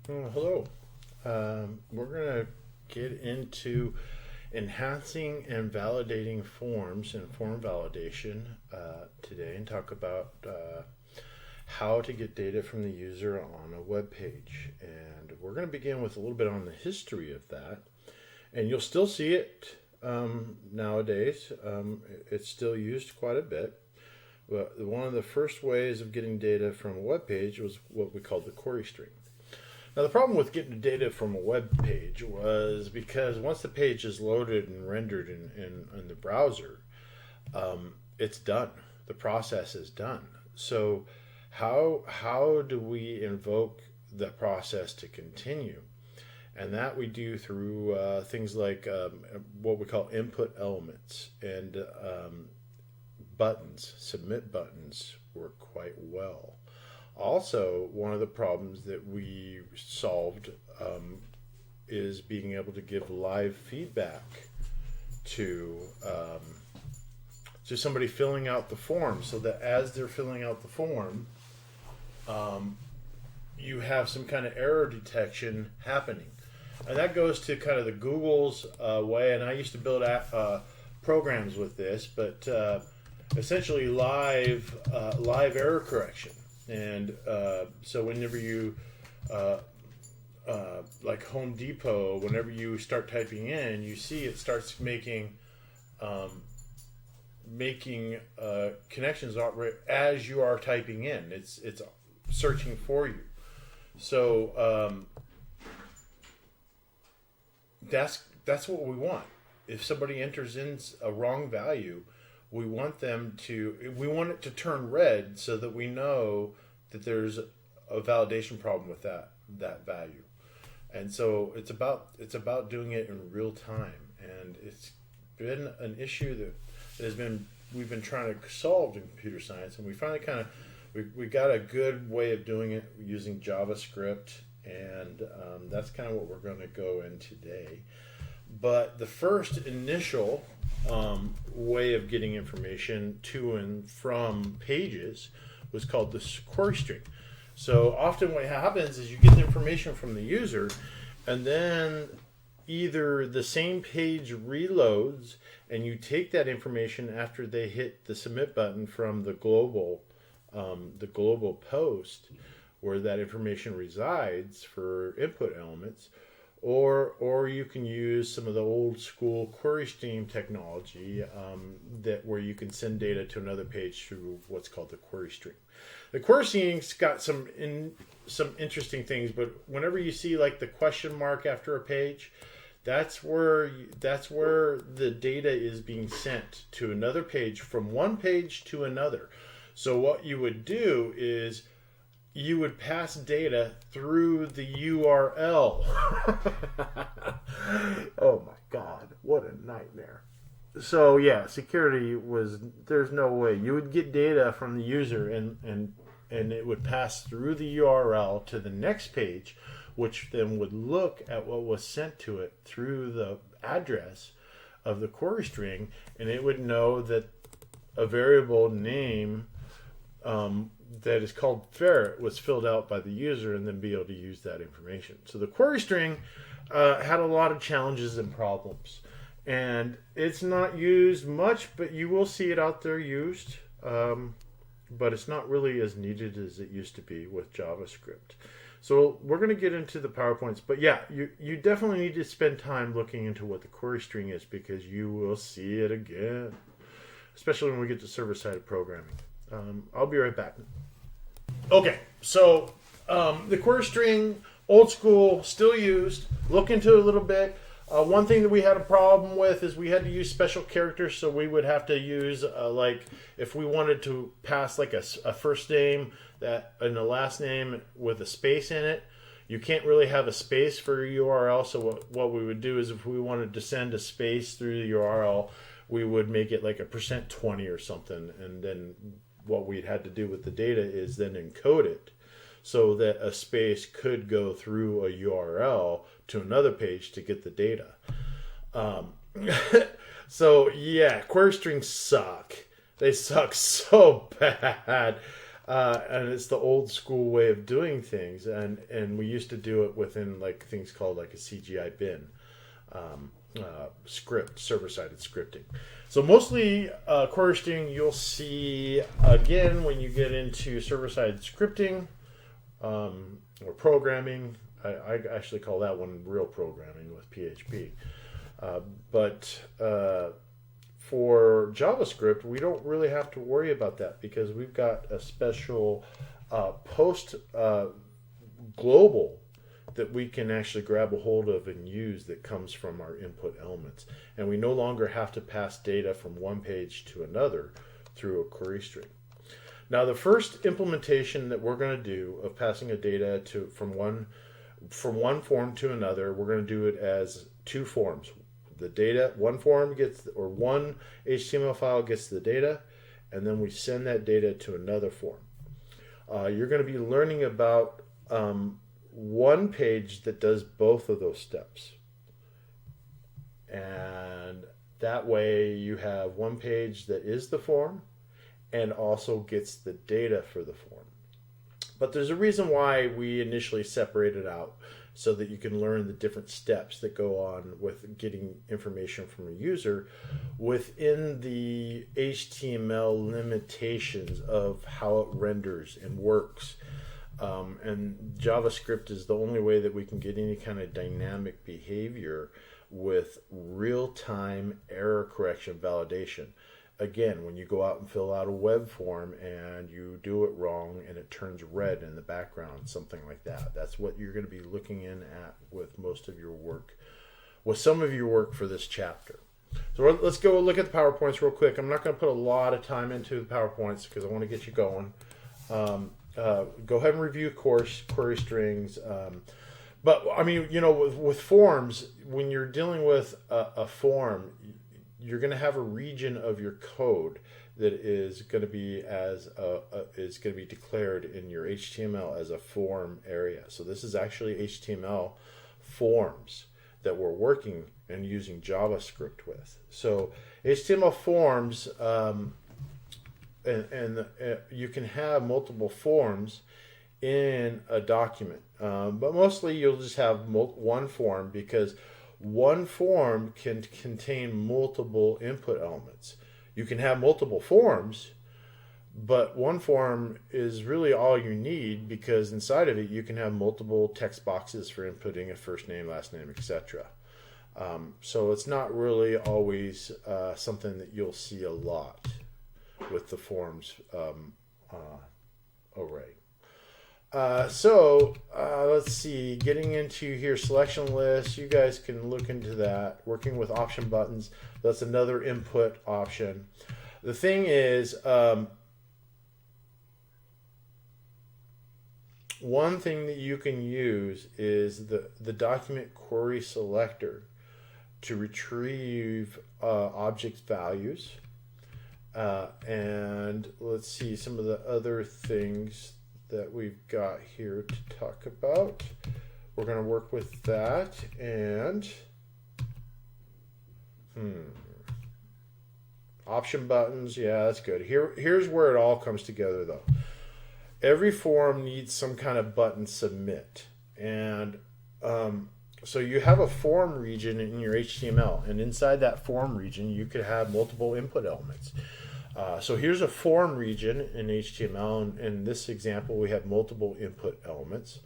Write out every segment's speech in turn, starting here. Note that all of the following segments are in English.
Hello. We're going to get into enhancing and validating forms and form validation today and talk about how to get data from the user on a web page. And we're going to begin with a little bit on the history of that. And you'll still see it nowadays. It's still used quite a bit. But one of the first ways of getting data from a web page was what we called the query string. Now, the problem with getting data from a web page was because once the page is loaded and rendered in the browser, it's done. The process is done. So how do we invoke the process to continue? And that we do through things like what we call input elements and buttons. Submit buttons work quite well. Also, one of the problems that we solved is being able to give live feedback to somebody filling out the form, so that as they're filling out the form, you have some kind of error detection happening. And that goes to kind of the Google's way, and I used to build programs with this, but essentially live error correction. And so whenever you, like Home Depot, whenever you start typing in, you see it starts making connections as you are typing in. It's searching for you. So that's what we want. If somebody enters in a wrong value, we want it to turn red so that we know that there's a validation problem with that value. And so it's about doing it in real time. And it's been an issue that we've been trying to solve in computer science, and we finally we got a good way of doing it using JavaScript, and that's kind of what we're going to go in today. But the first initial way of getting information to and from pages was called the query string. So often what happens is you get the information from the user, and then either the same page reloads and you take that information after they hit the submit button from the global post where that information resides for input elements, or you can use some of the old school query stream technology where you can send data to another page through what's called the query stream. The query stream's got some interesting things, but whenever you see like the question mark after a page, that's where the data is being sent to another page from one page to another. So what you would do is you would pass data through the URL. Oh my God, what a nightmare. So yeah, there's no way. You would get data from the user and it would pass through the URL to the next page, which then would look at what was sent to it through the address of the query string, and it would know that a variable name that is called ferret was filled out by the user, and then be able to use that information. So the query string had a lot of challenges and problems, and it's not used much, but you will see it out there used, but it's not really as needed as it used to be with JavaScript. So we're going to get into the PowerPoints, but yeah, you definitely need to spend time looking into what the query string is, because you will see it again, especially when we get to server-side programming. I'll be right back. Okay, so the query string, old school, still used. Look into it a little bit. One thing that we had a problem with is we had to use special characters, so we would have to use like if we wanted to pass like a first name and a last name with a space in it. You can't really have a space for a URL, so what we would do is if we wanted to send a space through the URL, we would make it like a %20 or something, and then what we'd had to do with the data is then encode it so that a space could go through a URL to another page to get the data. So yeah, query strings suck. They suck so bad. And it's the old school way of doing things, and we used to do it within like things called like a CGI bin script, server-sided scripting. So mostly query string you'll see again when you get into server-sided scripting or programming. I actually call that one real programming with PHP. But for JavaScript, we don't really have to worry about that because we've got a special post global that we can actually grab a hold of and use that comes from our input elements. And we no longer have to pass data from one page to another through a query string. Now, the first implementation that we're going to do of passing a data from one form to another, we're going to do it as two forms. The data, one form gets, or one HTML file gets the data, and then we send that data to another form. You're going to be learning about one page that does both of those steps. And that way you have one page that is the form and also gets the data for the form. But there's a reason why we initially separated out, so that you can learn the different steps that go on with getting information from a user within the HTML limitations of how it renders and works. And JavaScript is the only way that we can get any kind of dynamic behavior with real-time error correction validation. Again, when you go out and fill out a web form and you do it wrong and it turns red in the background, something like that, that's what you're going to be looking in at with most of your work, with some of your work for this chapter. So let's go look at the PowerPoints real quick. I'm not going to put a lot of time into the PowerPoints because I want to get you going. Go ahead and review query strings. But I mean, you know, with forms, when you're dealing with a form, you're going to have a region of your code that is going to be declared in your HTML as a form area. So this is actually HTML forms that we're working and using JavaScript with. So HTML forms, you can have multiple forms in a document, but mostly you'll just have one form, because one form can contain multiple input elements. You can have multiple forms, but one form is really all you need, because inside of it you can have multiple text boxes for inputting a first name, last name, etc. So it's not really always something that you'll see a lot with the forms array. Let's see, getting into here, selection lists, you guys can look into that. Working with option buttons, that's another input option. The thing is, one thing that you can use is the document query selector to retrieve object values. And let's see some of the other things that we've got here to talk about. We're going to work with that, and option buttons, yeah, that's good. Here's where it all comes together though. Every form needs some kind of button submit, and so you have a form region in your HTML, and inside that form region you could have multiple input elements. So here's a form region in HTML, and in this example we have multiple input elements,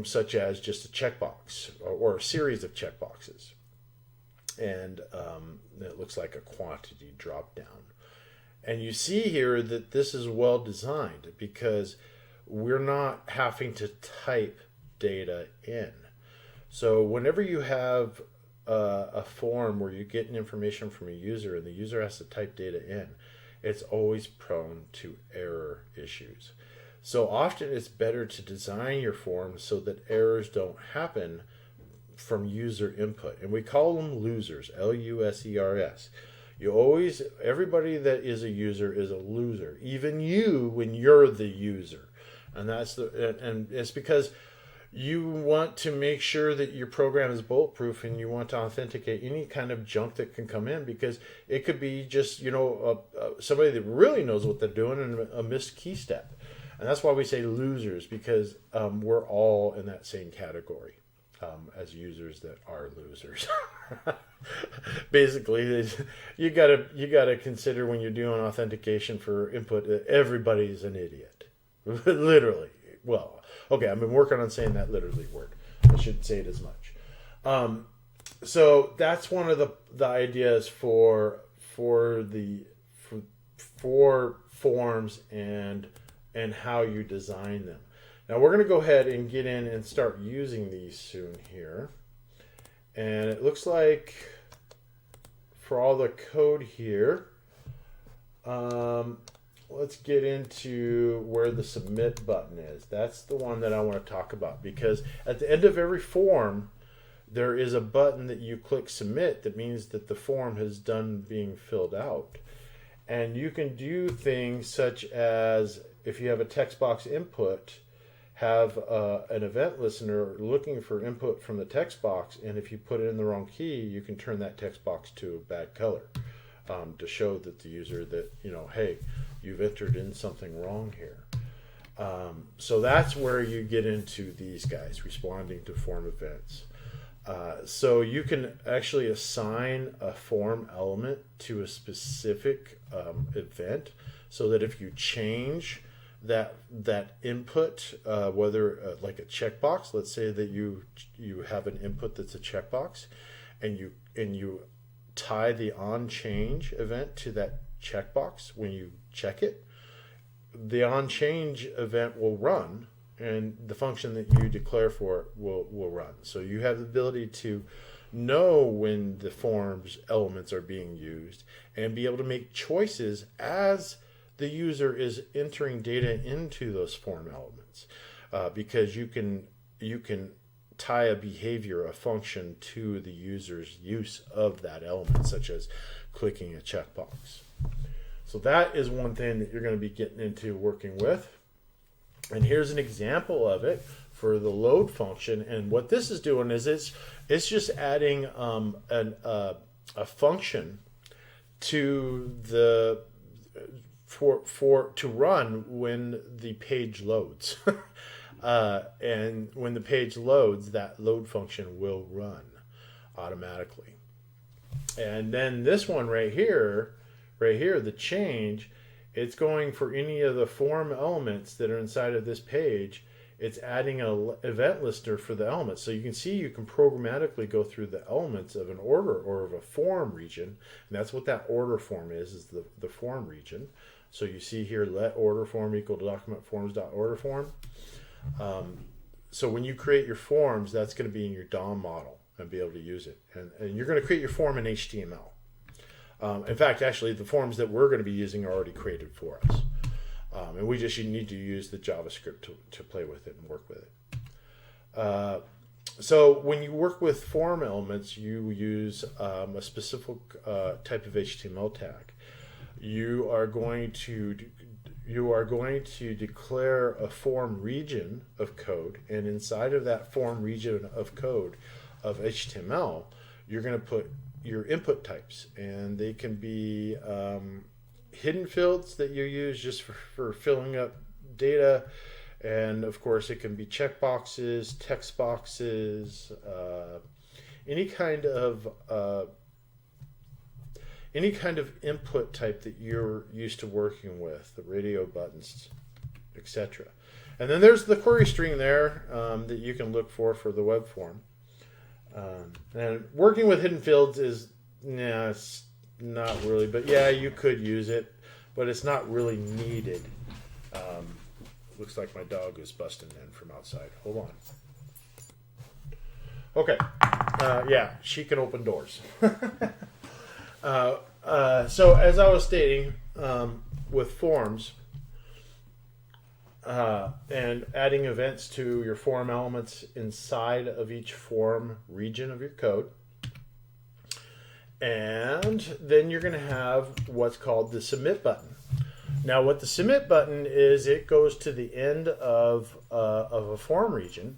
such as just a checkbox or a series of checkboxes, and it looks like a quantity drop down. And you see here that this is well designed because we're not having to type data in. So whenever you have a form where you're getting information from a user and the user has to type data in, it's always prone to error issues. So often it's better to design your form so that errors don't happen from user input. And we call them losers, L-U-S-E-R-S. Everybody that is a user is a loser, even you when you're the user. And it's because You want to make sure that your program is bulletproof, and you want to authenticate any kind of junk that can come in, because it could be just, somebody that really knows what they're doing and a missed key step. And that's why we say losers, because we're all in that same category as users that are losers. Basically, you gotta consider when you're doing authentication for input that everybody's an idiot. Literally. Well, okay, I've been working on saying that literally word. I shouldn't say it as much. So that's one of the ideas for forms and how you design them. Now we're going to go ahead and get in and start using these soon here. And it looks like for all the code here, let's get into where the submit button is. That's the one that I want to talk about, because at the end of every form, there is a button that you click submit that means that the form has done being filled out. And you can do things such as, if you have a text box input, have an event listener looking for input from the text box, and if you put it in the wrong key, you can turn that text box to a bad color to show that the user that, hey, you've entered in something wrong here. So that's where you get into these guys, responding to form events. So you can actually assign a form element to a specific event, so that if you change that input, whether like a checkbox, let's say that you have an input that's a checkbox, and you tie the on change event to that checkbox. When you check it, the on change event will run, and the function that you declare for it will run. So you have the ability to know when the form's elements are being used and be able to make choices as the user is entering data into those form elements, because you can tie a behavior, a function, to the user's use of that element, such as clicking a checkbox. So that is one thing that you're going to be getting into working with. And here's an example of it for the load function. And what this is doing is it's just adding a function to the to run when the page loads. And when the page loads, that load function will run automatically. And then this one right here, the change, it's going for any of the form elements that are inside of this page. It's adding an event listener for the elements. So you can see you can programmatically go through the elements of an order or of a form region. And that's what that order form is the form region. So you see here, let order form equal document forms.order form. So when you create your forms, that's going to be in your DOM model and be able to use it. And you're going to create your form in HTML. In fact, actually, the forms that we're going to be using are already created for us. And we just need to use the JavaScript to play with it and work with it. So when you work with form elements, you use a specific type of HTML tag. You are going to declare a form region of code, and inside of that form region of code of HTML, you're going to put your input types, and they can be hidden fields that you use just for filling up data, and of course it can be checkboxes, text boxes, any kind of input type that you're used to working with, the radio buttons, etc. And then there's the query string there that you can look for the web form. And working with hidden fields is, it's not really, but yeah, you could use it, but it's not really needed. Looks like my dog is busting in from outside. Hold on. Okay. Yeah, she can open doors. So as I was stating, with forms and adding events to your form elements inside of each form region of your code, and then you're going to have what's called the submit button. Now what the submit button is, it goes to the end of a form region,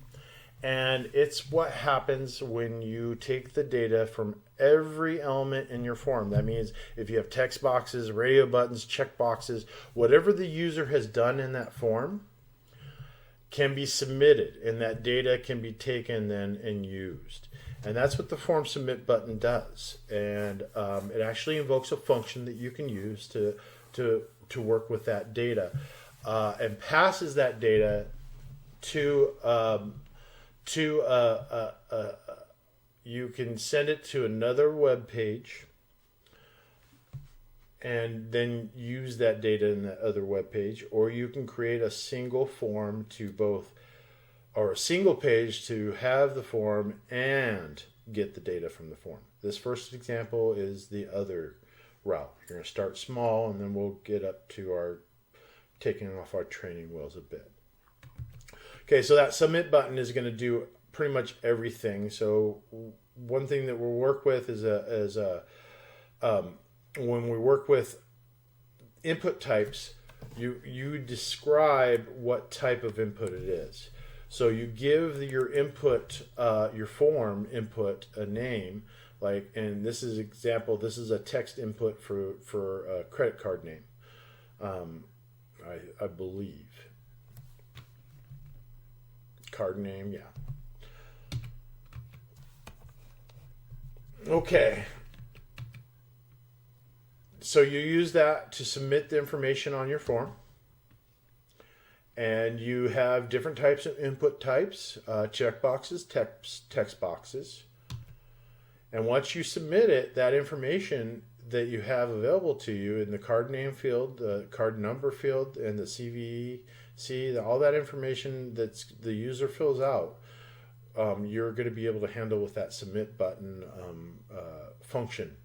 And it's what happens when you take the data from every element in your form. That means if you have text boxes, radio buttons, check boxes, whatever the user has done in that form can be submitted, and that data can be taken then and used. And that's what the form submit button does. And it actually invokes a function that you can use to work with that data, and passes that data to you can send it to another web page and then use that data in that other web page, or you can create a single form to both, or a single page to have the form and get the data from the form. This first example is the other route. You're going to start small, and then we'll get up to our taking off our training wheels a bit. Okay, so that submit button is going to do pretty much everything. So one thing that we'll work with is when we work with input types, you describe what type of input it is. So you give your input, your form input, a name. Like, and this is example. This is a text input for a credit card name. I believe. Card name, yeah. Okay. So you use that to submit the information on your form. And you have different types of input types, check boxes, text boxes. And once you submit it, that information that you have available to you in the card name field, the card number field, and the CVC, all that information that the user fills out, you're going to be able to handle with that submit button function.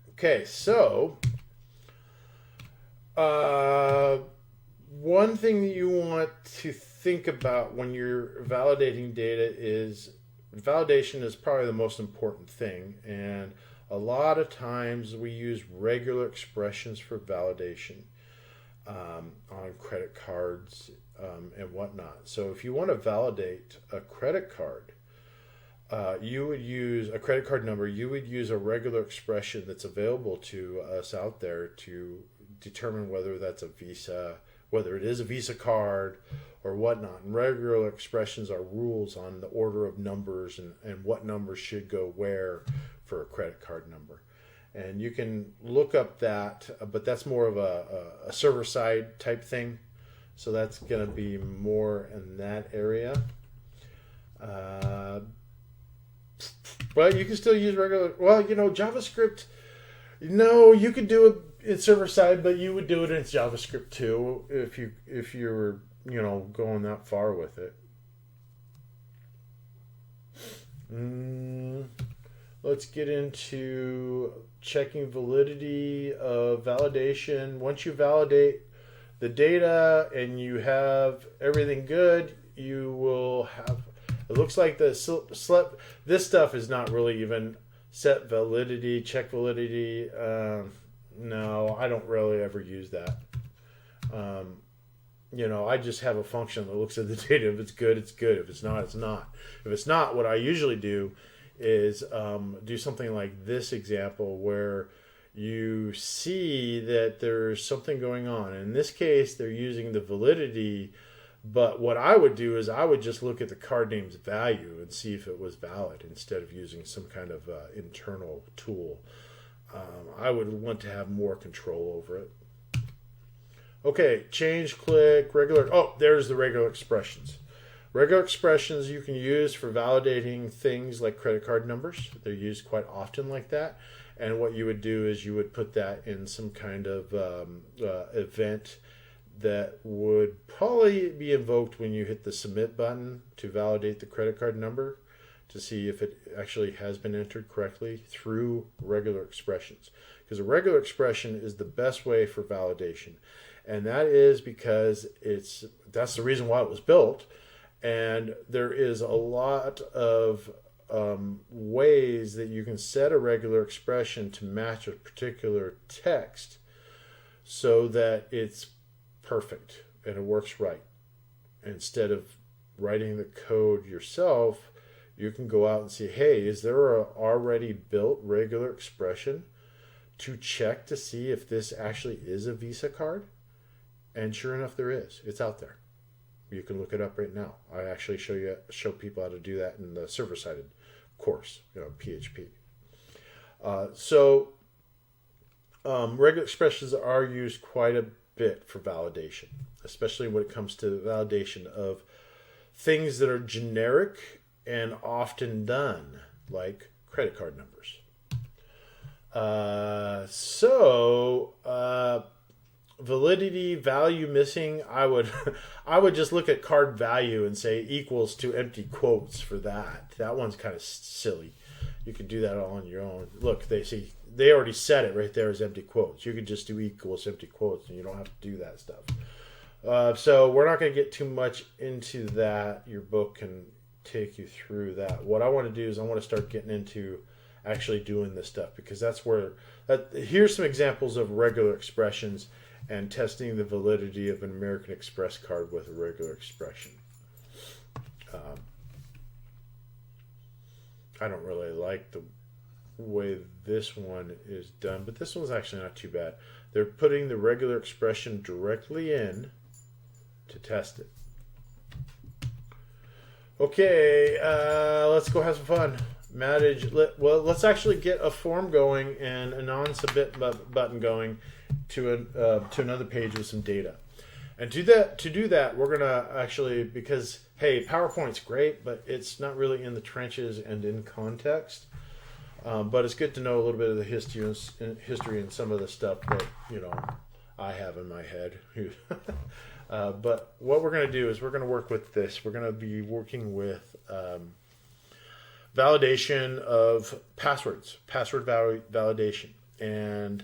Okay, so one thing that you want to think about when you're validating data is validation is probably the most important thing, and a lot of times we use regular expressions for validation on credit cards and whatnot. So if you want to validate a credit card, you would use a credit card number. You would use a regular expression that's available to us out there to determine whether that's a Visa, whether it is a Visa card or whatnot. And regular expressions are rules on the order of numbers and what numbers should go where for a credit card number. And you can look up that, but that's more of a server-side type thing. So that's going to be more in that area. But you can still use regular, well, JavaScript, you could do it in server-side, but you would do it in JavaScript too if you're going that far with it. Let's get into checking validity of validation. Once you validate the data and you have everything good, you will have, it looks like this stuff is not really even set validity, check validity. No, I don't really ever use that. I just have a function that looks at the data. If it's good, it's good. If it's not, it's not. If it's not, what I usually do is do something like this example where you see that there's something going on. In this case, they're using the validity, but what I would do is I would just look at the card name's value and see if it was valid instead of using some kind of internal tool. I would want to have more control over it. Okay, change, click, regular. Oh, there's the regular expressions. Regular expressions you can use for validating things like credit card numbers. They're used quite often like that. And what you would do is you would put that in some kind of event that would probably be invoked when you hit the submit button to validate the credit card number to see if it actually has been entered correctly through regular expressions. Because a regular expression is the best way for validation. And that is because that's the reason why it was built. And there is a lot of ways that you can set a regular expression to match a particular text so that it's perfect and it works right, instead of writing the code yourself, you can go out and see, hey, is there a already built regular expression to check to see if this actually is a Visa card? And sure enough, there is. It's out there. You can look it up right now. I actually show people how to do that in the server-sided course, PHP. Regular expressions are used quite a bit for validation, especially when it comes to validation of things that are generic and often done, like credit card numbers. Validity value missing, I would just look at card value and say equals to empty quotes for that. That one's kind of silly. You could do that all on your own. Look, they already set it right there as empty quotes. You could just do equals empty quotes, and you don't have to do that stuff. So we're not going to get too much into that. Your book can take you through that. What I want to do is I want to start getting into actually doing this stuff, because that's where here's some examples of regular expressions and testing the validity of an American Express card with a regular expression. I don't really like the way this one is done, but this one's actually not too bad. They're putting the regular expression directly in to test it. Okay, let's go have some fun. Let's actually get a form going and a non-submit button going to another page with some data. And to do that, we're gonna actually, because hey, PowerPoint's great, but it's not really in the trenches and in context. But it's good to know a little bit of the history and some of the stuff that I have in my head. But what we're going to do is we're going to work with this. We're going to be working with validation of passwords, password validation. And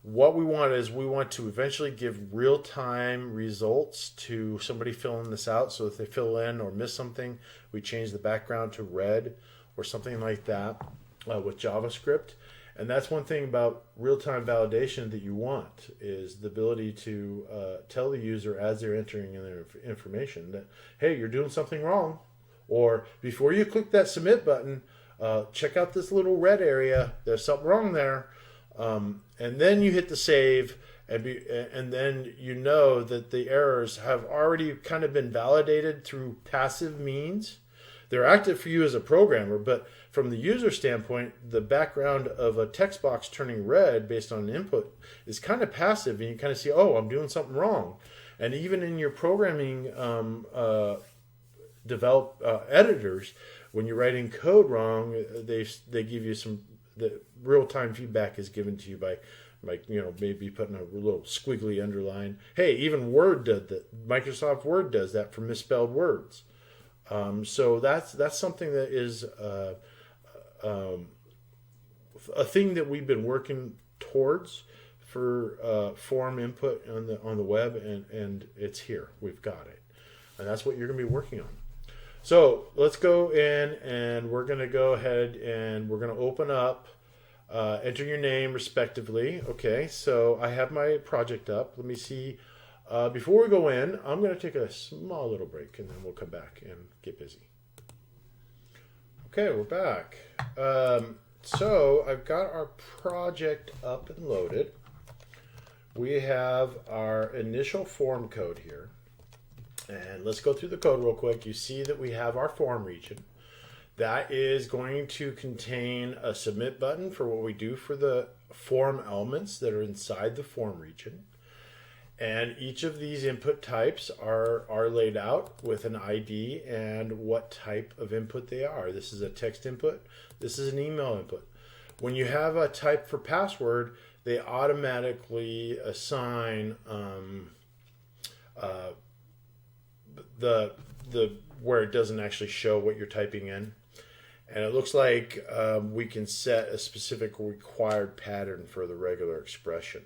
what we want is we want to eventually give real-time results to somebody filling this out. So if they fill in or miss something, we change the background to red or something like that with JavaScript. And that's one thing about real-time validation that you want, is the ability to tell the user as they're entering in their information that, hey, you're doing something wrong. Or before you click that submit button, check out this little red area. There's something wrong there. And then you hit the save, and then you know that the errors have already kind of been validated through passive means. They're active for you as a programmer, but from the user standpoint, the background of a text box turning red based on an input is kind of passive, and you kind of see, oh, I'm doing something wrong. And even in your programming editors, when you're writing code wrong, they give you the real-time feedback is given to you by maybe putting a little squiggly underline. Hey, even Word does that. Microsoft Word does that for misspelled words. So that's something that is a thing that we've been working towards for form input on the web, and it's here. We've got it, and that's what you're going to be working on. So let's go in, and we're going to go ahead and we're going to open up, enter your name respectively. Okay, so I have my project up. Let me see. Before we go in, I'm going to take a small little break, and then we'll come back and get busy. Okay, we're back. So I've got our project up and loaded. We have our initial form code here. And let's go through the code real quick. You see that we have our form region. That is going to contain a submit button for what we do for the form elements that are inside the form region. And each of these input types are laid out with an ID and what type of input they are. This is a text input. This is an email input. When you have a type for password, they automatically assign the where it doesn't actually show what you're typing in. And it looks like we can set a specific required pattern for the regular expression.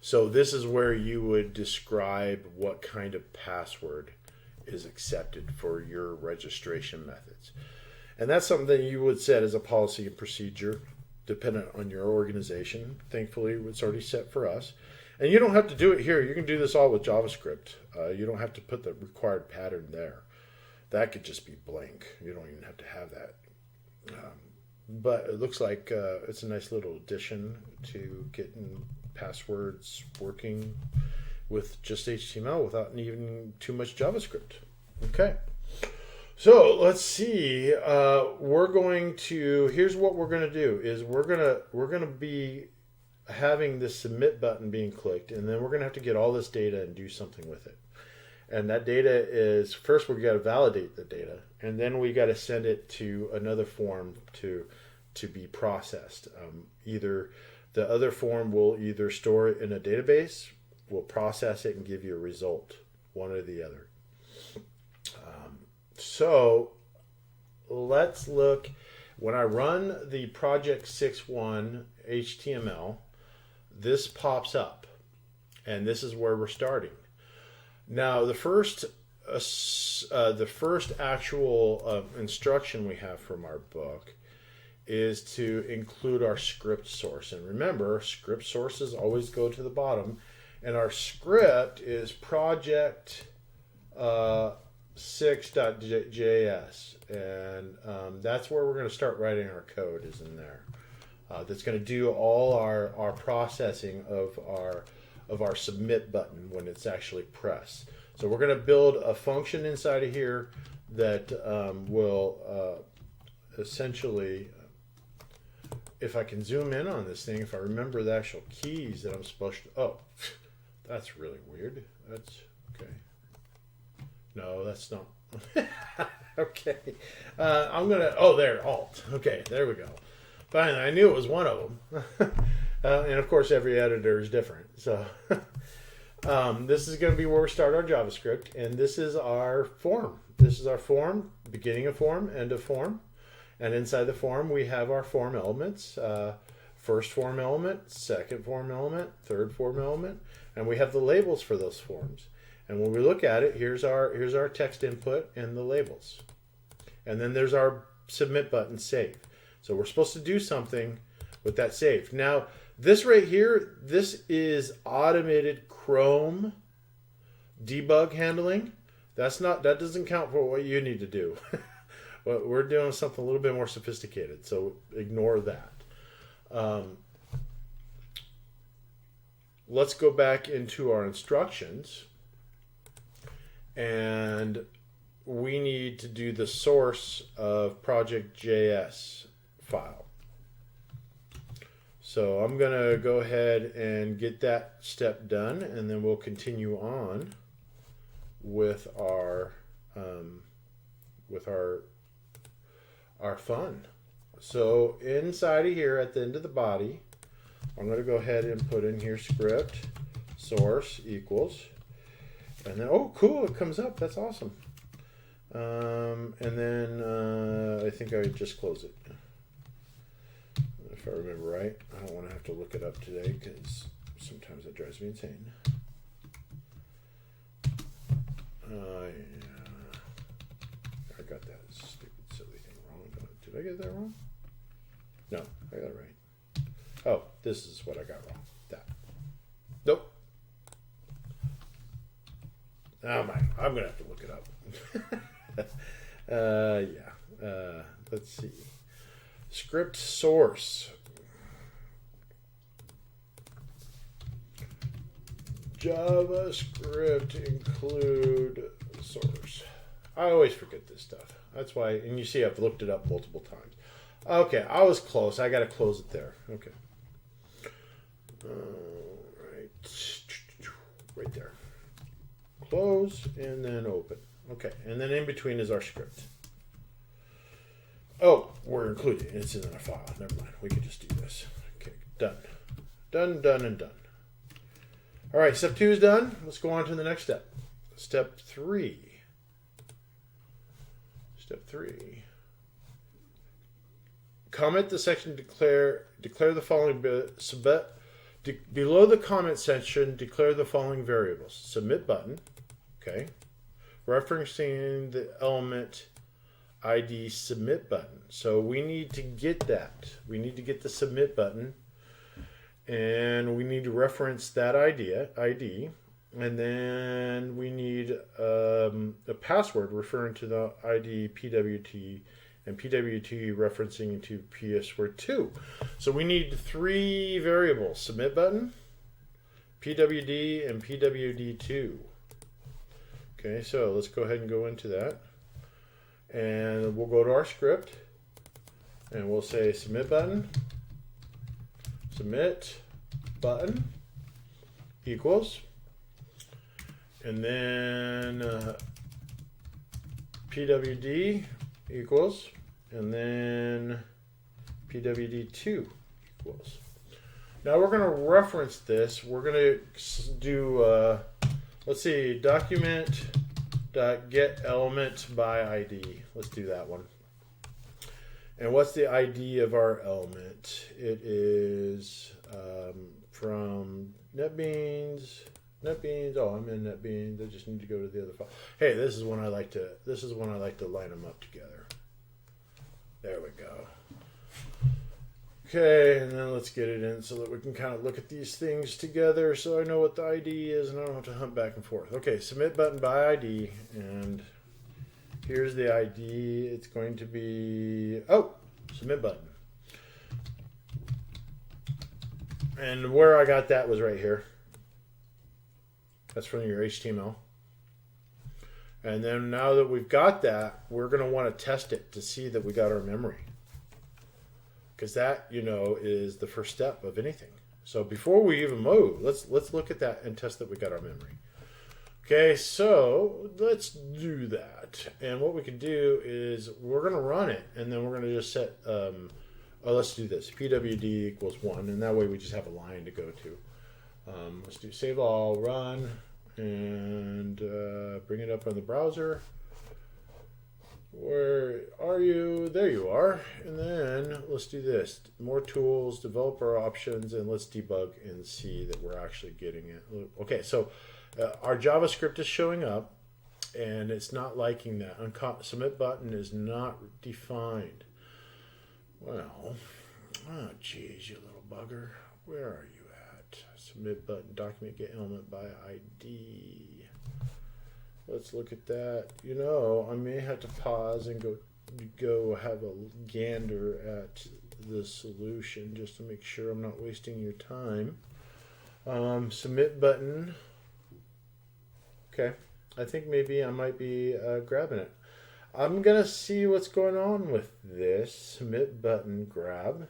So this is where you would describe what kind of password is accepted for your registration methods. And that's something that you would set as a policy and procedure dependent on your organization. Thankfully, it's already set for us. And you don't have to do it here. You can do this all with JavaScript. You don't have to put the required pattern there. That could just be blank. You don't even have to have that. But it looks like it's a nice little addition to getting passwords working with just HTML without needing too much JavaScript. Okay. So let's see. We're going to. Here's what we're going to do: is we're gonna be having this submit button being clicked, and then we're going to have to get all this data and do something with it. And that data is, first we got to validate the data, and then we got to send it to another form to be processed. Either the other form will either store it in a database, will process it and give you a result, one or the other. So let's look. When I run the project 6.1 HTML, this pops up, and this is where we're starting. Now, the first actual instruction we have from our book is to include our script source. And remember, script sources always go to the bottom. And our script is project 6.js. And that's where we're going to start writing our code, is in there. That's going to do all our processing of our submit button when it's actually pressed. So we're going to build a function inside of here that will essentially, if I can zoom in on this thing, if I remember the actual keys that I'm supposed to, oh, that's really weird. That's, okay. No, that's not. Okay. I'm going to, oh, there, Alt. Okay, there we go. Finally, I knew it was one of them. And of course, every editor is different. So this is going to be where we start our JavaScript. And this is our form. This is our form, beginning of form, end of form. And inside the form, we have our form elements. First form element, second form element, third form element. And we have the labels for those forms. And when we look at it, here's our text input and the labels. And then there's our submit button, save. So we're supposed to do something with that save. Now, this right here, this is automated Chrome debug handling. That doesn't count for what you need to do. We're doing something a little bit more sophisticated, so ignore that. Let's go back into our instructions, and we need to do the source of project.js file. So I'm going to go ahead and get that step done, and then we'll continue on with our fun. So inside of here, at the end of the body, I'm going to go ahead and put in here script source equals, and then, oh cool, it comes up. That's awesome. And then I think I just close it. If I remember right. I don't want to have to look it up today because sometimes that drives me insane. Yeah. I got that stupid silly thing wrong. Did I get that wrong? No, I got it right. Oh, this is what I got wrong. That. Nope. Oh my, I'm going to have to look it up. Yeah. Let's see. Script source. JavaScript include source. I always forget this stuff. That's why, and you see I've looked it up multiple times. Okay, I was close. I got to close it there. Okay. Right there. Close and then open. Okay, and then in between is our script. Oh, we're including it. It's in our file. Never mind. We can just do this. Okay, done. Done, done, and done. All right, step 2 is done. Let's go on to the next step. Step 3. Step 3. Comment the section, declare the following, below the comment section, declare the following variables. Submit button, okay, referencing the element ID submit button. So we need to get that. We need to get the submit button, and we need to reference that ID, And then we need a password referring to the ID PWT and PWT referencing to PS2. So we need 3 variables: submit button, PWD, and PWD2. Okay, so let's go ahead and go into that. And we'll go to our script and we'll say submit button equals, and then PWD equals, and then PWD2 equals. Now we're going to reference this. We're going to do, let's see, document.getElement by ID. Let's do that one. And what's the ID of our element? It is from NetBeans. Oh, I'm in NetBeans. I just need to go to the other file. Hey, this is when I like to line them up together. There we go. Okay, and then let's get it in so that we can kind of look at these things together so I know what the ID is and I don't have to hunt back and forth. Okay, submit button by ID, and here's the ID. It's going to be, submit button. And where I got that was right here. That's from your HTML. And then now that we've got that, we're going to want to test it to see that we got our memory. Because that, is the first step of anything. So before we even move, let's look at that and test that we got our memory. Okay, so let's do that. And what we can do is we're going to run it, and then we're going to just set, let's do this, PWD equals 1, and that way we just have a line to go to. Let's do save all, run, and bring it up on the browser. Where are you? There you are. And then let's do this. More tools, developer options, and let's debug and see that we're actually getting it. Okay, so our JavaScript is showing up, and it's not liking that. Submit button is not defined. Well, oh geez, you little bugger. Where are you at? Submit button, document get element by ID. Let's look at that. I may have to pause and go have a gander at the solution just to make sure I'm not wasting your time. Submit button. Okay, I think maybe I might be grabbing it. I'm going to see what's going on with this. Submit button grab.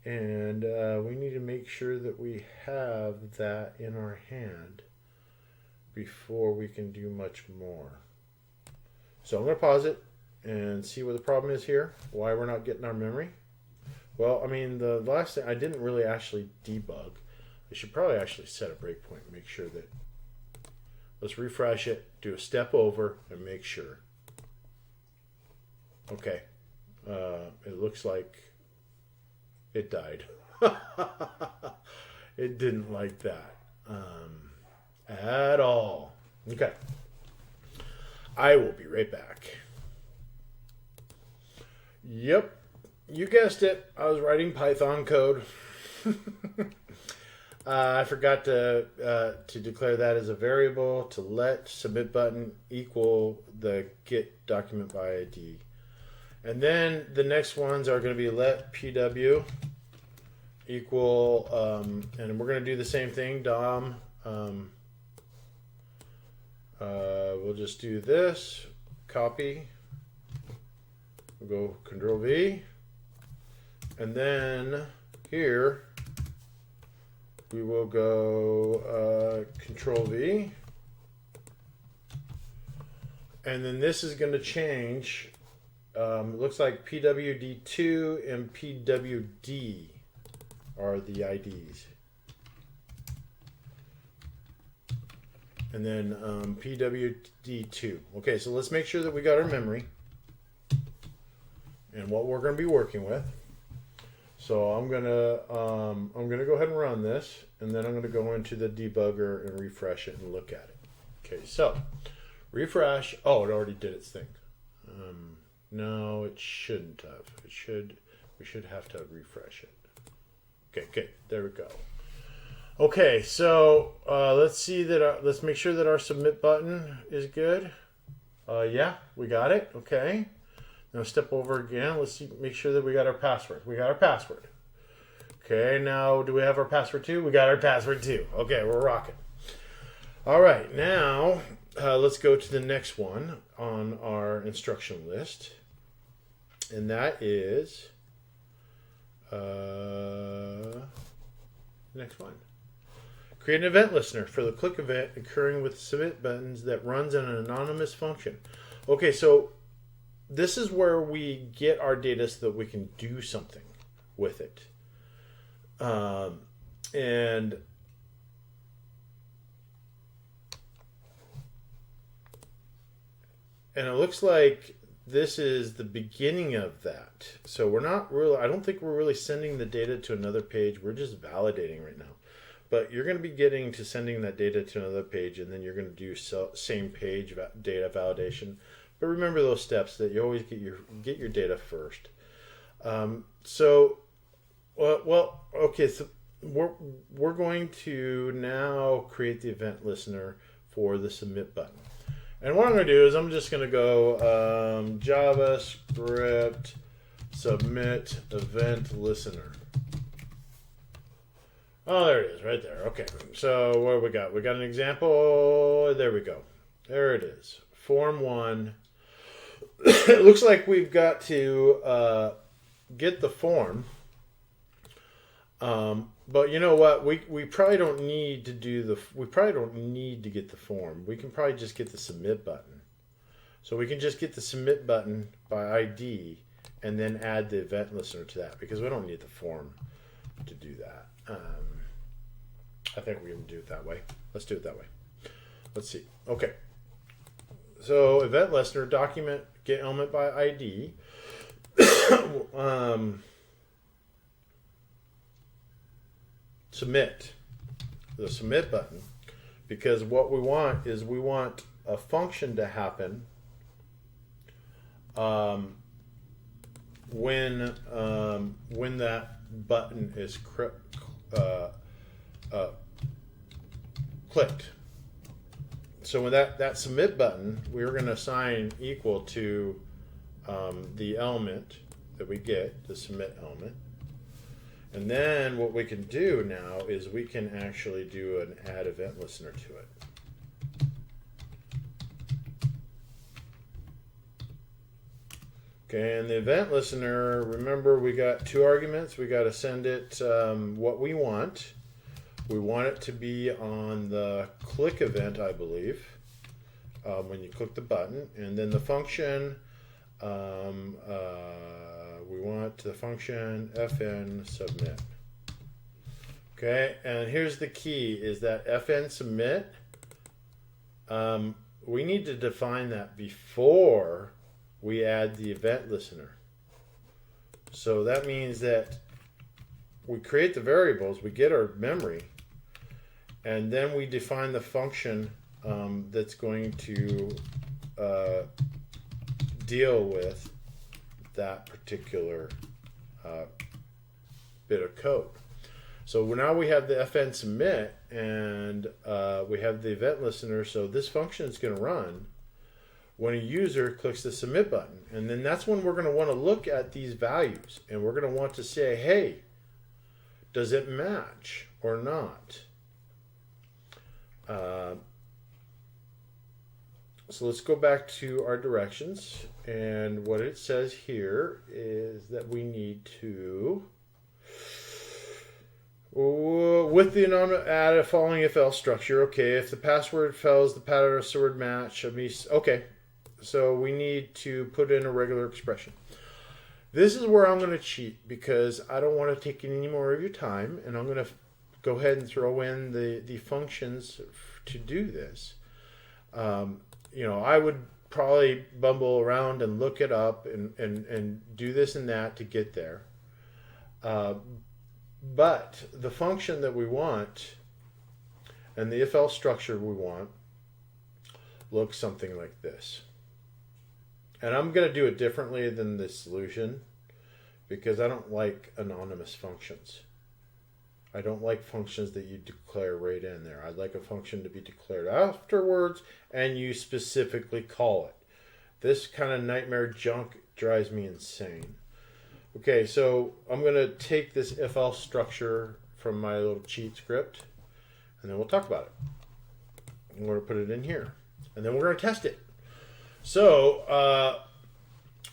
And we need to make sure that we have that in our hand before we can do much more. So I'm going to pause it and see what the problem is here, why we're not getting our memory. Well, I mean, the last thing, I didn't really actually debug. I should probably actually set a breakpoint and make sure that, let's refresh it, do a step over, and make sure. Okay, it looks like it died. It didn't like that at all. Okay, I will be right back. Yep, you guessed it. I was writing Python code. I forgot to declare that as a variable, to let submit button equal the get document by ID. And then the next ones are going to be let pw equal, and we're going to do the same thing, dom. We'll just do this, copy, we'll go Control V, and then here we will go Control V, and then this is going to change. It looks like PWD2 and PWD are the IDs. And then PWD2. Okay, so let's make sure that we got our memory and what we're going to be working with. So I'm gonna go ahead and run this, and then I'm gonna go into the debugger and refresh it and look at it. Okay, so refresh. Oh, it already did its thing. No, it shouldn't have. We should have to refresh it. Okay, there we go. Okay, so let's see that. Let's make sure that our submit button is good. Yeah, we got it. Okay. Now step over again. Let's see. Make sure that we got our password. We got our password. Okay. Now, do we have our password too? We got our password too. Okay, we're rocking. All right. Now let's go to the next one on our instruction list, and that is next one. Create an event listener for the click event occurring with submit buttons that runs an anonymous function. Okay, so this is where we get our data so that we can do something with it. And it looks like this is the beginning of that. So we're not really, I don't think we're really sending the data to another page. We're just validating right now. But you're going to be getting to sending that data to another page, and then you're going to do same page data validation. But remember those steps, that you always get your data first. Okay. So we're going to now create the event listener for the submit button. And what I'm going to do is I'm just going to go JavaScript submit event listener. Oh, there it is, right there. Okay, so what do we got? We got an example. There we go. There it is. Form 1. It looks like we've got to get the form. But you know what? We probably don't need to do we probably don't need to get the form. We can probably just get the submit button. So we can just get the submit button by ID and then add the event listener to that, because we don't need the form to do that. I think we can do it that way. Let's do it that way. Let's see. Okay. So event listener, document, get element by ID. Submit. The submit button. Because what we want is we want a function to happen when that button is clicked. So when that submit button, we're going to assign equal to the element that we get, the submit element. And then what we can do now is we can actually do an add event listener to it. Okay, and the event listener, remember we got 2 arguments. We got to send it what we want. We want it to be on the click event, I believe, when you click the button. And then the function, we want the function fn submit. Okay, and here's the key, is that fn submit, we need to define that before we add the event listener. So that means that we create the variables, we get our memory, and then we define the function that's going to deal with that particular bit of code. So now we have the fn submit, and we have the event listener. So this function is going to run when a user clicks the submit button. And then that's when we're going to want to look at these values, and we're going to want to say, hey, does it match or not? So let's go back to our directions, and what it says here is that we need to, with the anonymous, add a following if else structure. Okay, if the password fails, the password match. Okay, so we need to put in a regular expression. This is where I'm going to cheat, because I don't want to take any more of your time, and I'm going to go ahead and throw in the functions to do this. I would probably bumble around and look it up and do this and that to get there. But the function that we want and the if else structure we want looks something like this. And I'm going to do it differently than the solution, because I don't like anonymous functions. I don't like functions that you declare right in there. I'd like a function to be declared afterwards and you specifically call it. This kind of nightmare junk drives me insane. Okay, so I'm going to take this if-else structure from my little cheat script, and then we'll talk about it. I'm going to put it in here, and then we're going to test it. So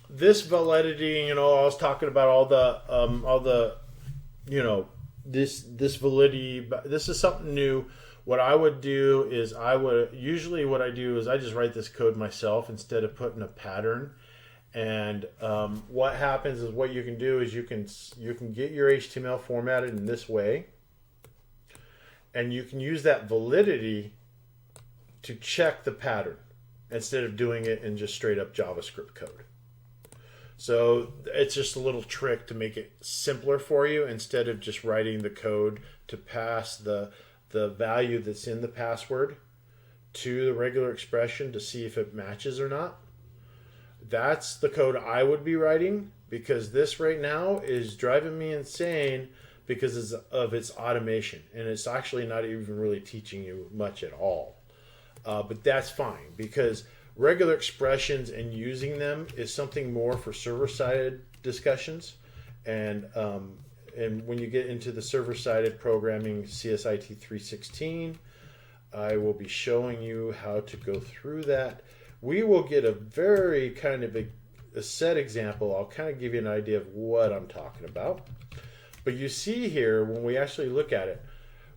this validity, I was talking about all the, this validity. This is something new. What I would do is usually what I do is I just write this code myself instead of putting a pattern. And what happens is what you can do is you can get your HTML formatted in this way, and you can use that validity to check the pattern instead of doing it in just straight up JavaScript code. So it's just a little trick to make it simpler for you instead of just writing the code to pass the value that's in the password to the regular expression to see if it matches or not. That's the code I would be writing, because this right now is driving me insane because of its automation, and it's actually not even really teaching you much at all. But that's fine, because regular expressions and using them is something more for server-sided discussions, and when you get into the server-sided programming CSIT 316, I will be showing you how to go through that. We will get a very kind of a set example. I'll kind of give you an idea of what I'm talking about. But you see here, when we actually look at it,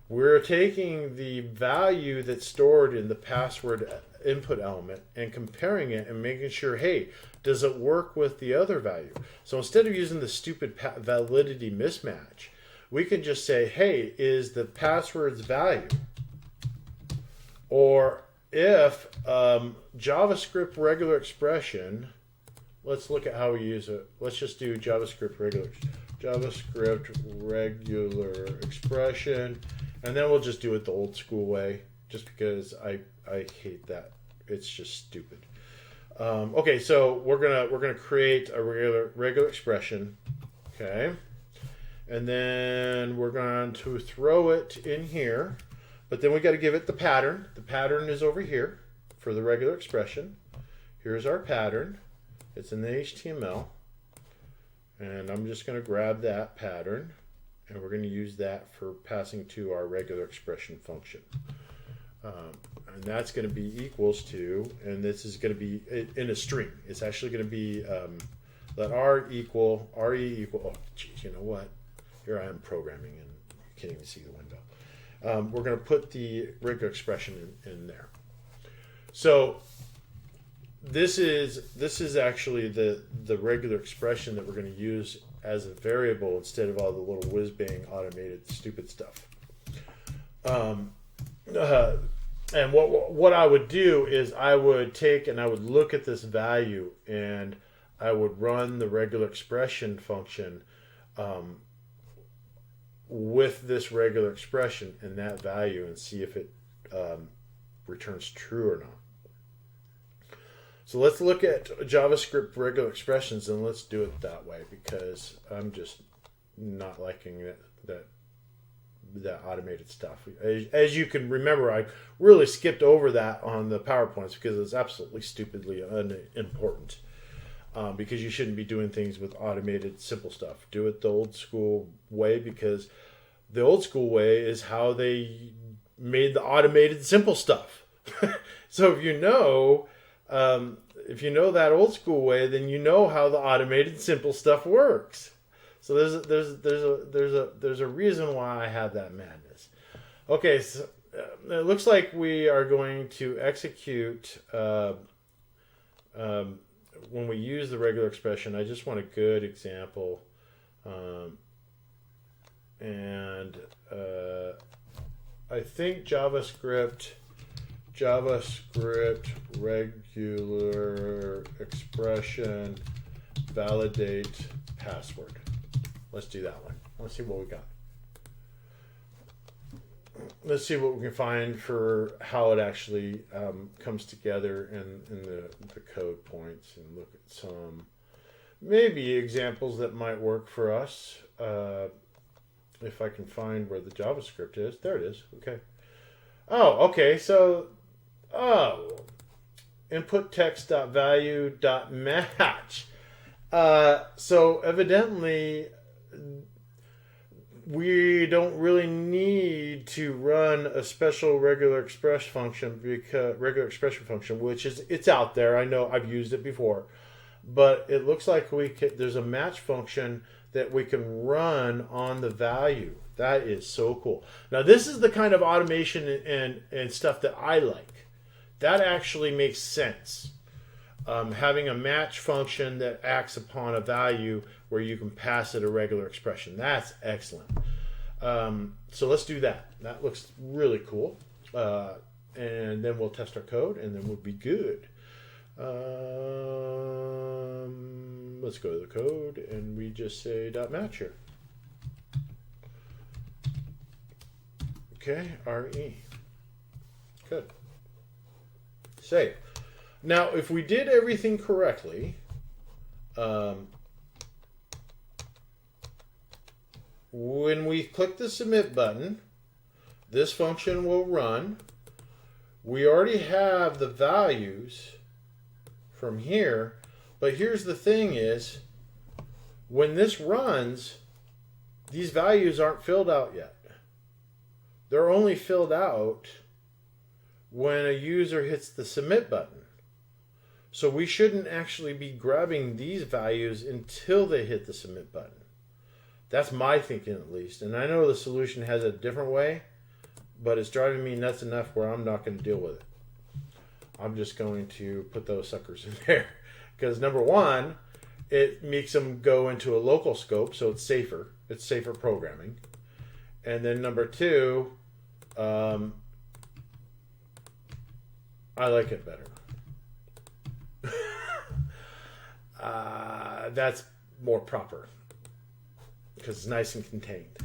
we're taking the value that's stored in the password input element and comparing it and making sure, hey, does it work with the other value? So instead of using the stupid validity mismatch, we can just say, hey, is the password's value? Or if JavaScript regular expression, let's look at how we use it. Let's just do JavaScript regular expression, and then we'll just do it the old school way, just because I hate that. It's just stupid. Okay, so we're gonna create a regular expression, okay, and then we're going to throw it in here. But then we got to give it the pattern. The pattern is over here for the regular expression. Here's our pattern. It's in the HTML. And I'm just going to grab that pattern, and we're going to use that for passing to our regular expression function. And that's going to be equals to, and this is going to be in a string. It's actually going to be let re equal, oh geez, you know what? Here I am programming and you can't even see the window. We're going to put the regular expression in there. So this is actually the regular expression that we're going to use as a variable instead of all the little whiz-bang automated stupid stuff. And what I would do is I would take and I would look at this value and I would run the regular expression function with this regular expression and that value and see if it returns true or not. So let's look at JavaScript regular expressions and let's do it that way, because I'm just not liking that automated stuff. As you can remember, I really skipped over that on the PowerPoints because it's absolutely stupidly unimportant. Because you shouldn't be doing things with automated simple stuff. Do it the old school way, because the old school way is how they made the automated simple stuff. So if you know that old school way, then you know how the automated simple stuff works. So there's a reason why I have that madness. Okay, so it looks like we are going to execute. When we use the regular expression, I just want a good example, and I think JavaScript regular expression validate password. Let's do that one. Let's see what we got. Let's see what we can find for how it actually comes together in the code points, and look at some maybe examples that might work for us. if I can find where the JavaScript is. There it is. Okay. Oh, okay. So, input text.value.match. So evidently, we don't really need to run a special regular expression function, which is it's out there. I know I've used it before, but it looks like there's a match function that we can run on the value. That is so cool. Now this is the kind of automation and stuff that I like. That actually makes sense. Having a match function that acts upon a value where you can pass it a regular expression. That's excellent. So let's do that. That looks really cool. And then we'll test our code and then we'll be good. Let's go to the code and we just say .match here. Okay, RE. Good. Save. Now, if we did everything correctly, when we click the submit button, this function will run. We already have the values from here, but here's the thing is, when this runs, these values aren't filled out yet. They're only filled out when a user hits the submit button. So we shouldn't actually be grabbing these values until they hit the submit button. That's my thinking at least. And I know the solution has a different way, but it's driving me nuts enough where I'm not going to deal with it. I'm just going to put those suckers in there. Because number one, it makes them go into a local scope, so it's safer. It's safer programming. And then number two, I like it better. That's more proper because it's nice and contained.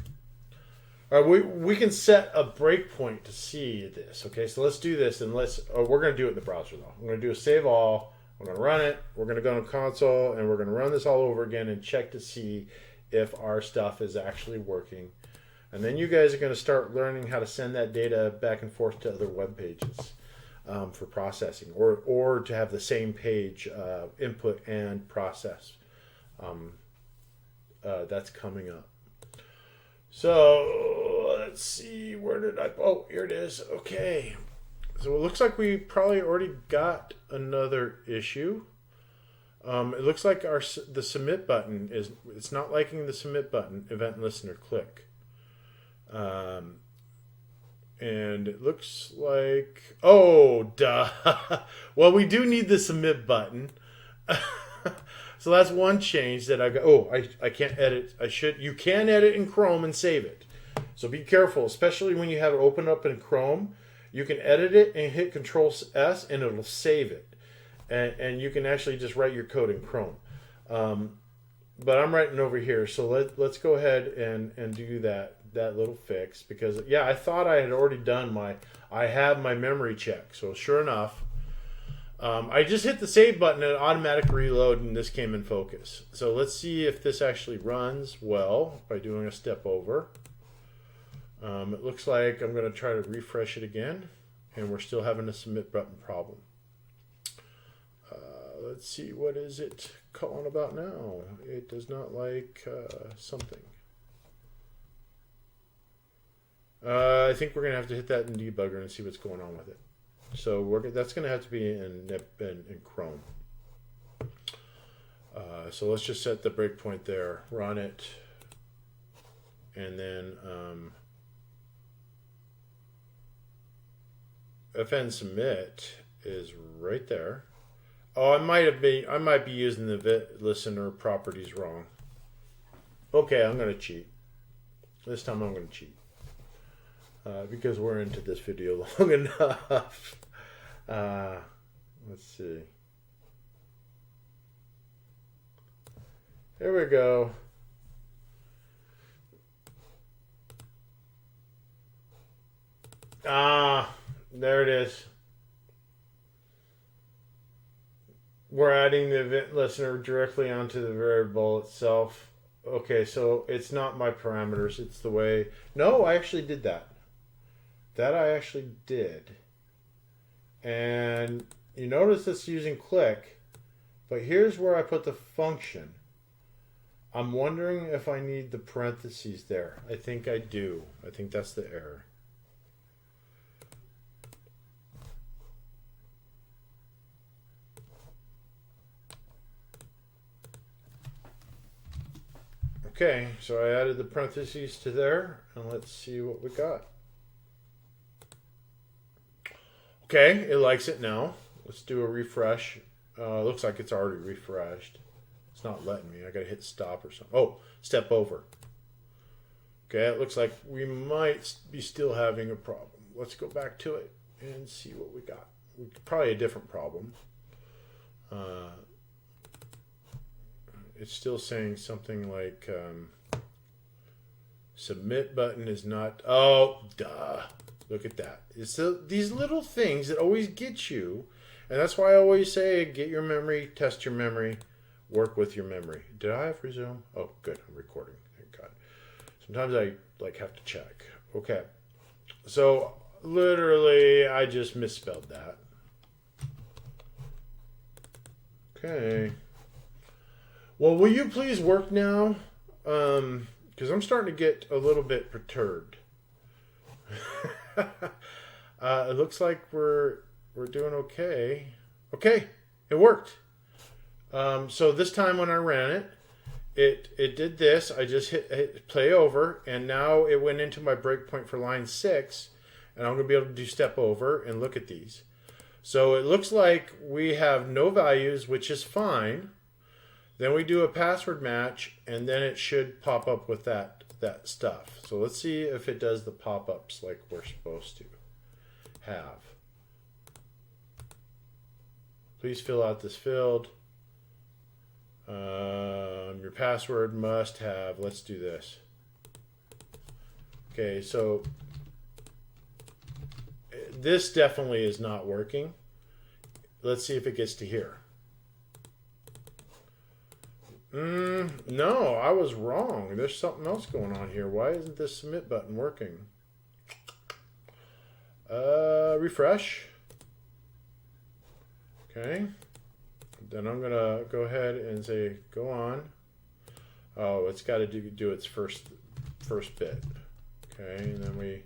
All right, we can set a breakpoint to see this. Okay, so let's do this, and we're going to do it in the browser though. I'm going to do a save all. We're going to run it. We're going to go to console, and we're going to run this all over again and check to see if our stuff is actually working. And then you guys are going to start learning how to send that data back and forth to other web pages. For processing, or to have the same page input and process. That's coming up. So let's see, where did I? Oh, here it is. Okay, so it looks like we probably already got another issue. It looks like the submit button it's not liking the submit button. Event listener click. And it looks like, oh, duh. Well, we do need the submit button. So that's one change that I got. Oh, I can't edit. You can edit in Chrome and save it. So be careful, especially when you have it open up in Chrome. You can edit it and hit Control S and it'll save it. And you can actually just write your code in Chrome. But I'm writing over here. So let's go ahead and do that little fix, because yeah, I thought I had already done I have my memory check. So sure enough, I just hit the save button and automatic reload, and this came in focus. So let's see if this actually runs well by doing a step over. It looks like I'm going to try to refresh it again, and we're still having a submit button problem. Let's see, what is it calling about now? It does not like something. I think we're going to have to hit that in debugger and see what's going on with it. So that's going to have to be in Chrome. So let's just set the breakpoint there, run it, and then fn submit is right there. Oh, I might be using the event listener properties wrong. Okay, I'm going to cheat. This time I'm going to cheat. Because we're into this video long enough. Let's see. There we go. There it is. We're adding the event listener directly onto the variable itself. okay, so it's not my parameters. It's the way. No, I actually did that. That I actually did. And you notice it's using click, but here's where I put the function. I'm wondering if I need the parentheses there. I think I do. I think that's the error. Okay, so I added the parentheses to there, and let's see what we got. Okay, it likes it now. Let's do a refresh. Looks like it's already refreshed. It's not letting me. I gotta hit stop or something. Oh, step over. Okay, it looks like we might be still having a problem. Let's go back to it and see what we got. Probably a different problem. It's still saying something like submit button is not. Oh, duh. Look at that. It's these little things that always get you. And that's why I always say get your memory, test your memory, work with your memory. Did I have resume? Oh, good. I'm recording. Thank God. Sometimes I have to check. Okay. So literally I just misspelled that. Okay. Well, will you please work now? Because I'm starting to get a little bit perturbed. It looks like we're doing okay. Okay, it worked. So this time when I ran it did this. I just hit play over, and now it went into my breakpoint for line 6, and I'm going to be able to do step over and look at these. So it looks like we have no values, which is fine. Then we do a password match, and then it should pop up with that stuff. So let's see if it does the pop-ups like we're supposed to have. Please fill out this field. Your password must have. Let's do this. Okay, so this definitely is not working. Let's see if it gets to here. No, I was wrong. There's something else going on here. Why isn't this submit button working? Refresh. Okay. Then I'm going to go ahead and say, go on. Oh, it's got to do its first bit. Okay, and then we...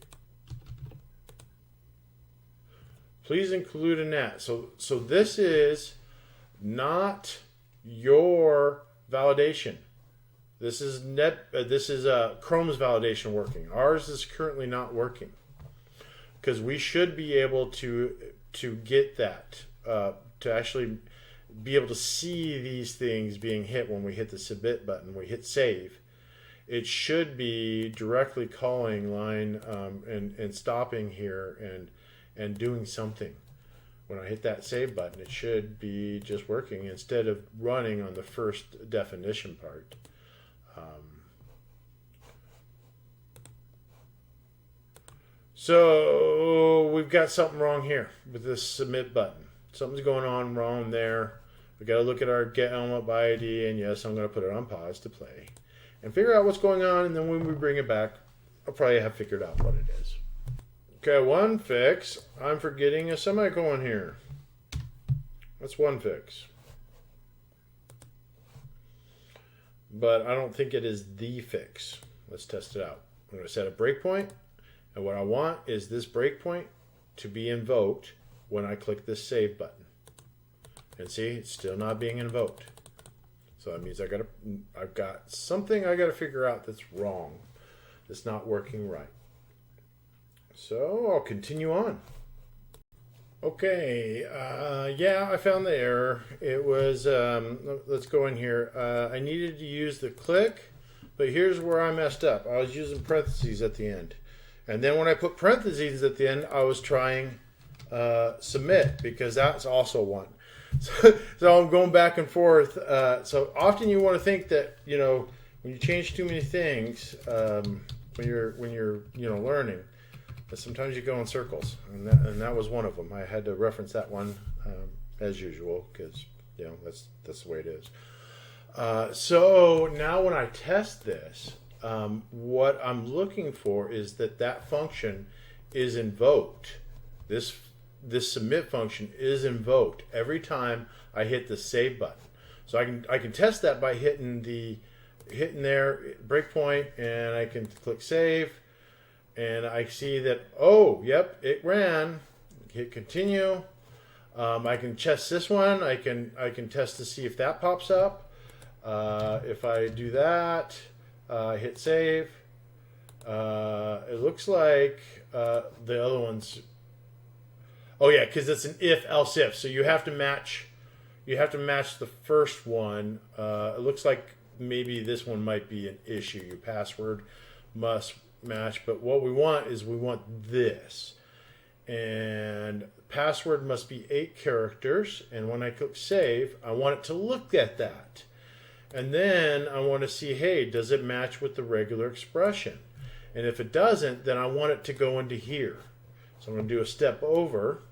Please include a net. So this is not your validation. This is Chrome's validation working. Ours is currently not working because we should be able to get that to actually be able to see these things being hit when we hit the submit button. We hit save. It should be directly calling line and stopping here and doing something. When I hit that save button, it should be just working instead of running on the first definition part. So we've got something wrong here with this submit button. Something's going on wrong there. We got to look at our get element by ID, and yes, I'm going to put it on pause to play and figure out what's going on. And then when we bring it back, I'll probably have figured out what it is. Okay, one fix. I'm forgetting a semicolon here. That's one fix. But I don't think it is the fix. Let's test it out. I'm going to set a breakpoint. And what I want is this breakpoint to be invoked when I click this save button. And see, it's still not being invoked. So that means I've got something I got to figure out that's wrong. That's not working right. So I'll continue on. Okay, yeah, I found the error. It was, let's go in here. I needed to use the click, but here's where I messed up. I was using parentheses at the end. And then when I put parentheses at the end, I was trying submit, because that's also one. So I'm going back and forth. So often you want to think that, when you change too many things, when you're learning, that sometimes you go in circles, and that was one of them. I had to reference that one as usual, because that's the way it is. So now when I test this, what I'm looking for is that function is invoked. This submit function is invoked every time I hit the save button. So I can test that by hitting there breakpoint, and I can click save, and I see that, oh yep, it ran. Hit continue. I can test this one. I can test to see if that pops up. If I do that, hit save. It looks like the other ones. Oh yeah, because it's an if else if. So you have to match. You have to match the first one. It looks like maybe this one might be an issue. Your password must match. But what we want is we want this. And password must be 8 characters. And when I click save, I want it to look at that. And then I want to see, hey, does it match with the regular expression? And if it doesn't, then I want it to go into here. So I'm going to do a step over.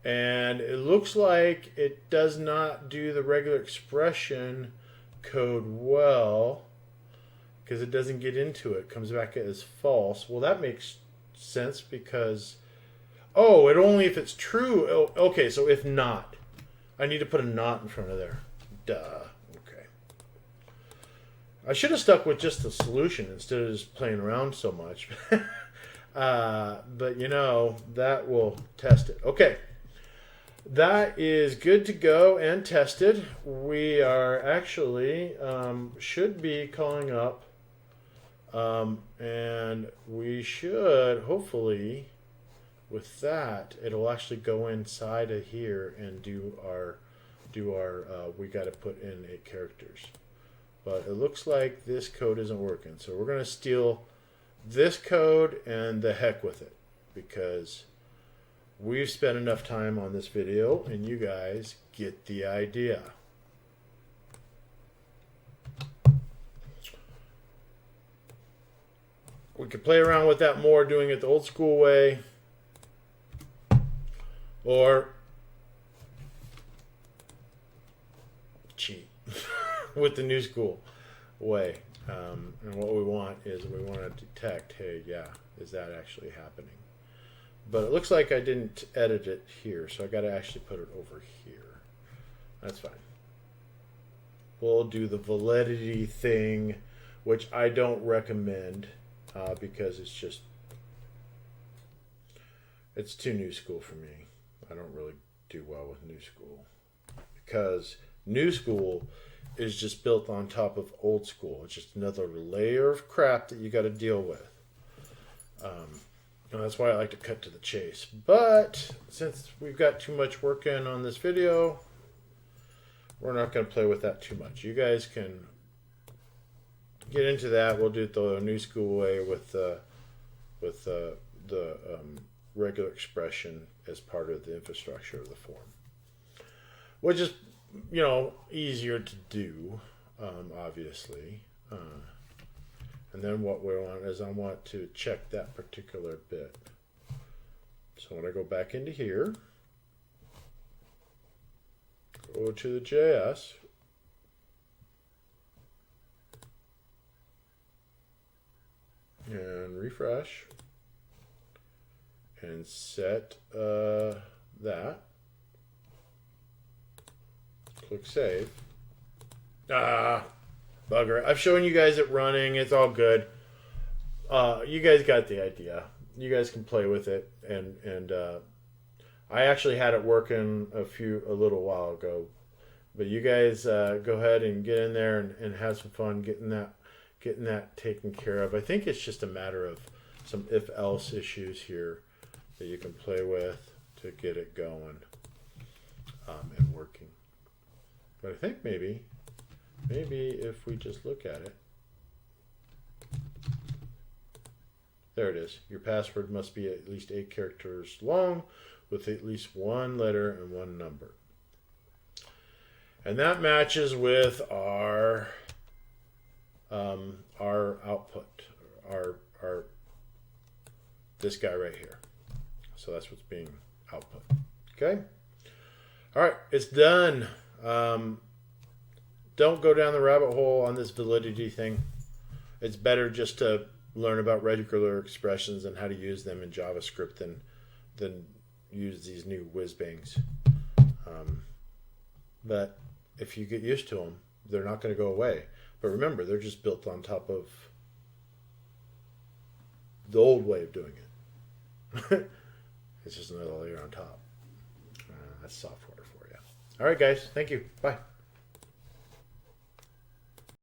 And it looks like it does not do the regular expression code well, because it doesn't get into it. It comes back as false. Well, that makes sense because, oh, it only if it's true. Oh, okay, so if not, I need to put a not in front of there. Duh. Okay. I should have stuck with just the solution instead of just playing around so much. But you know, that will test it. Okay. That is good to go and tested. We are actually should be calling up, and we should hopefully, with that, it'll actually go inside of here and do our we got to put in 8 characters. But it looks like this code isn't working, so we're going to steal this code and the heck with it, because we've spent enough time on this video, and you guys get the idea. We could play around with that more, doing it the old school way, or cheat with the new school way. And what we want is we want to detect, hey, yeah, is that actually happening? But it looks like I didn't edit it here, so I got to actually put it over here. That's fine. We'll do the validity thing, which I don't recommend because it's too new school for me. I don't really do well with new school, because new school is just built on top of old school. It's just another layer of crap that you got to deal with. And that's why I like to cut to the chase. But since we've got too much work in on this video, we're not going to play with that too much. You guys can get into that. We'll do it the new school way with the regular expression as part of the infrastructure of the form, which is, you know, easier to do, obviously. And then what we want is I want to check that particular bit. So when I go back into here, go to the JS, and refresh, and set that. Click save. Bugger. I've shown you guys it running. It's all good. You guys got the idea. You guys can play with it. And I actually had it working a little while ago. But you guys go ahead and get in there and have some fun getting that taken care of. I think it's just a matter of some if-else issues here that you can play with to get it going and working. But I think maybe if we just look at it, there it is. Your password must be at least 8 characters long with at least 1 letter and 1 number. And that matches with our output, our this guy right here. So that's what's being output. Okay. All right, it's done. don't go down the rabbit hole on this validity thing. It's better just to learn about regular expressions and how to use them in JavaScript than use these new whiz bangs. But if you get used to them, they're not going to go away. But remember, they're just built on top of the old way of doing it. It's just another layer on top. That's software for you. All right, guys. Thank you. Bye.